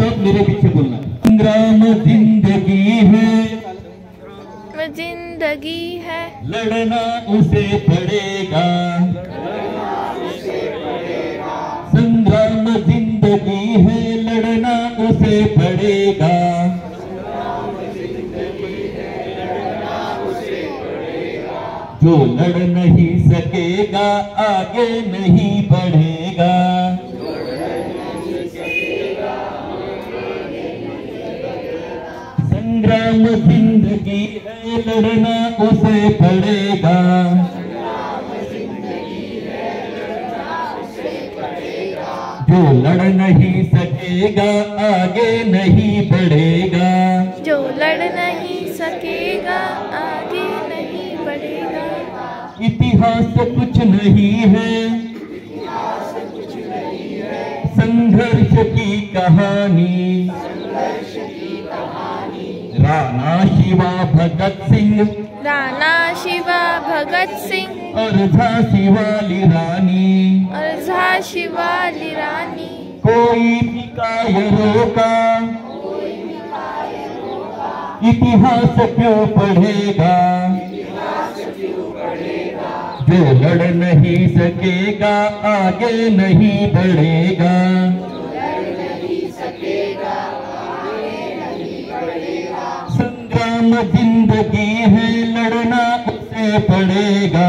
सब मेरे पीछे बोलना। संग्राम जिंदगी है, जिंदगी है, लड़ना उसे पड़ेगा। संग्राम जिंदगी है, लड़ना उसे पड़ेगा। जो लड़ नहीं सकेगा आगे नहीं बढ़ेगा। संग्राम जिंदगी है, लड़ना उसे पड़ेगा। जो लड़ नहीं सकेगा आगे नहीं बढ़ेगा। जो लड़ नहीं सकेगा आगे नहीं बढ़ेगा। इतिहास कुछ नहीं है, संघर्ष की कहानी। राणा शिवा भगत सिंह, राणा शिवा भगत सिंह और झांसी वाली रानी। और झांसी वाली रानी। कोई भी कायरों का इतिहास क्यों पढ़ेगा। जो लड़ नहीं सकेगा आगे नहीं बढ़ेगा। संग्राम जिंदगी है, लड़ना उसे पड़ेगा।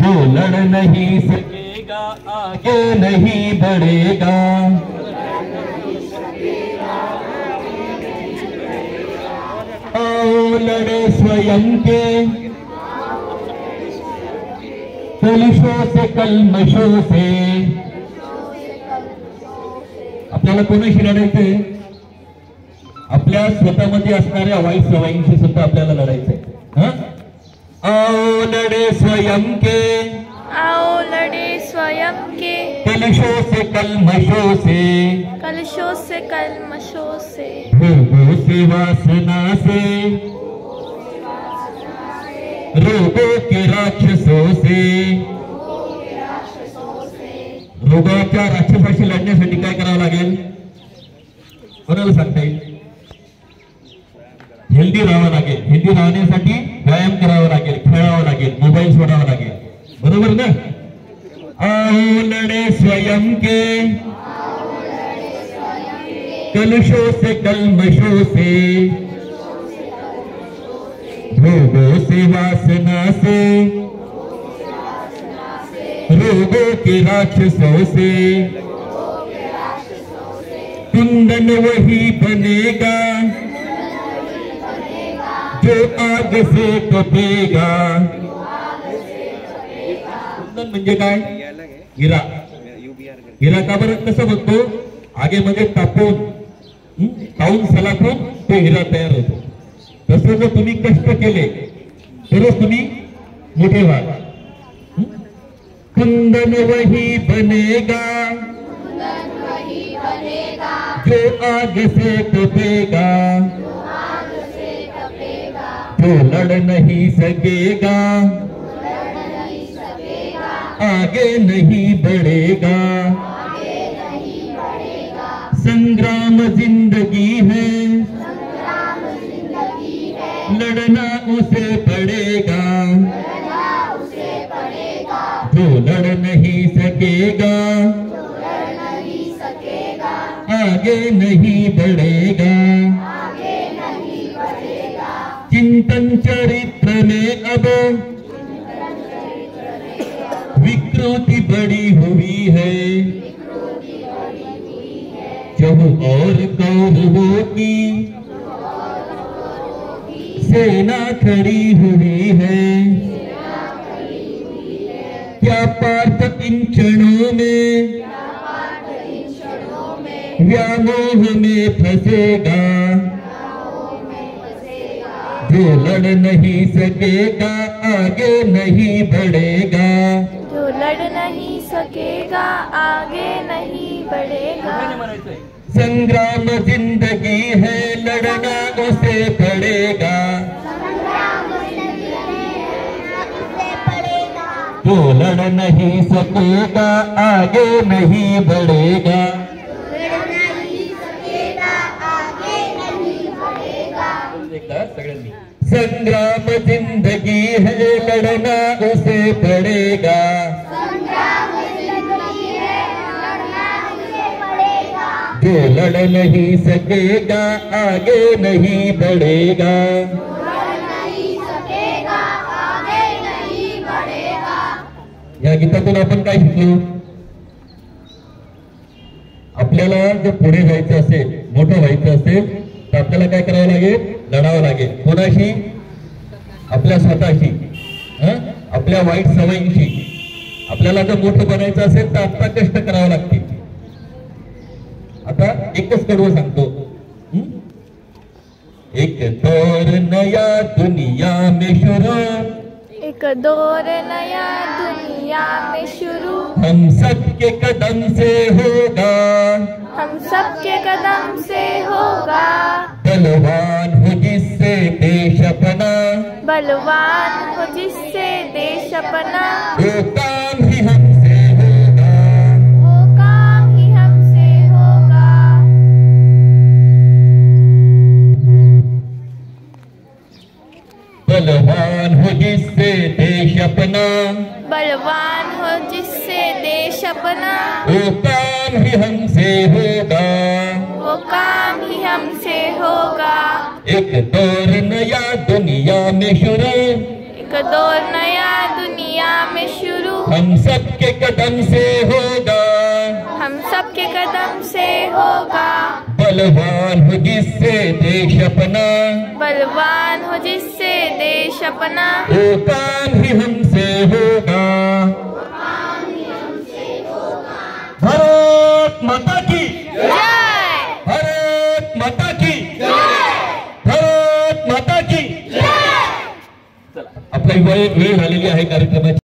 जो लड़ नहीं सकेगा आगे नहीं बढ़ेगा। आओ लड़े स्वयं के कलुषों से, कल्मशों से। आपल्याला कोणाशी लढायचंय? आपल्या स्वतःमध्ये असणाऱ्या वाईट सवयींशी सुद्धा आपल्याला लढायचंय। आओ लड़े स्वयं के, आओ लड़े स्वयं के कलुषों से, कल्मशों से। कलशों से, कल्मशों से। भोगों से, वासना से, रोगों के राक्षसों से। रोगाच्या राक्षसाशी लढण्यासाठी काय करावं लागेल? कोणाला सांगता येईल? हेल्दी राहावं लागेल। हेल्दी राहण्यासाठी व्यायाम करावा लागेल, खेळावं लागेल, मोबाईल सोडावा लागेल। बरोबर ना? आओ लड़े स्वयं के कलुषों से, कल्मशों से। भोगों से, वासना से, रोगों के राक्षसों से। कुंदन वही बनेगा जो आग से कपेगा। कुंदन म्हणजे काय? हिरा। हिरा का बरं कसं बनतो? आगेमध्ये तापून सलाखून तो हिरा तयार होतो। तसं जर तुम्ही कष्ट केले तरच तुम्ही मोठे व्हाल। कुंदन वही बनेगा जो आग से कपेगा। जो लड़ नहीं सकेगा आगे नहीं बढ़ेगा। संग्राम जिंदगी है, लड़ना उसे पड़ेगा। जो लड़ नहीं सकेगा आगे नहीं बढ़ेगा। चिंतन चरित्र में अब विकृति बड़ी हुई है। जब और कौरवों की सेना खड़ी हुई है। क्या पार्थ इन क्षणों में व्यामोह में फंसेगा। जो लड़ नहीं सकेगा आगे नहीं बढ़ेगा। जो लड़ नहीं सकेगा आगे नहीं बढ़ेगा। संग्राम जिंदगी है, लड़ना उसे पड़ेगा। जो लड़ नहीं सकेगा आगे नहीं बढ़ेगा। संग्राम जिंदगी है लड़ना उसे पड़ेगा। जो लड़ नहीं सकेगा आगे नहीं बढ़ेगा। या गीतातून आपण काय शिकलो? आपल्याला जर पुढे जायचं असेल, मोठं व्हायचं असेल तर आपल्याला काय करावं लागेल? लढावं लागेल. कोणाशी? आपल्या स्वतःशी, आपल्या वाईट सवयींशी. आपल्याला जर मोठं बनायचं असेल तर आता कष्ट करावं लागतील. आता एकच कडवं सांगतो. एक दौर नया दुनिया में शुरू, एक दौर नया दुनिया में शुरू, हम सबके कदम से होगा, हम सबके कदम से होगा। बलवान हो जिससे देश अपना, बलवान हो जिससे देश अपना, वो काम ही हमसे होगा, वो काम ही हमसे होगा। बलवान हो जिससे देश अपना, बलवान हो जिससे देश अपना, वो काम ही हमसे होगा, वो काम ही हमसे होगा। एक दौर नया दुनिया में शुरू, एक दौर नया दुनिया में शुरू, हम सबके कदम से होगा, हम सबके कदम से होगा। बलवान हो जिससे देश अपना, बलवान हो जिससे देश अपना, वो काम ही हमसे होगा। भारत माता की जय, भारत माता की जय, भारत माता की. जय. आपला वेळ झालेली आहे कार्यक्रमाची.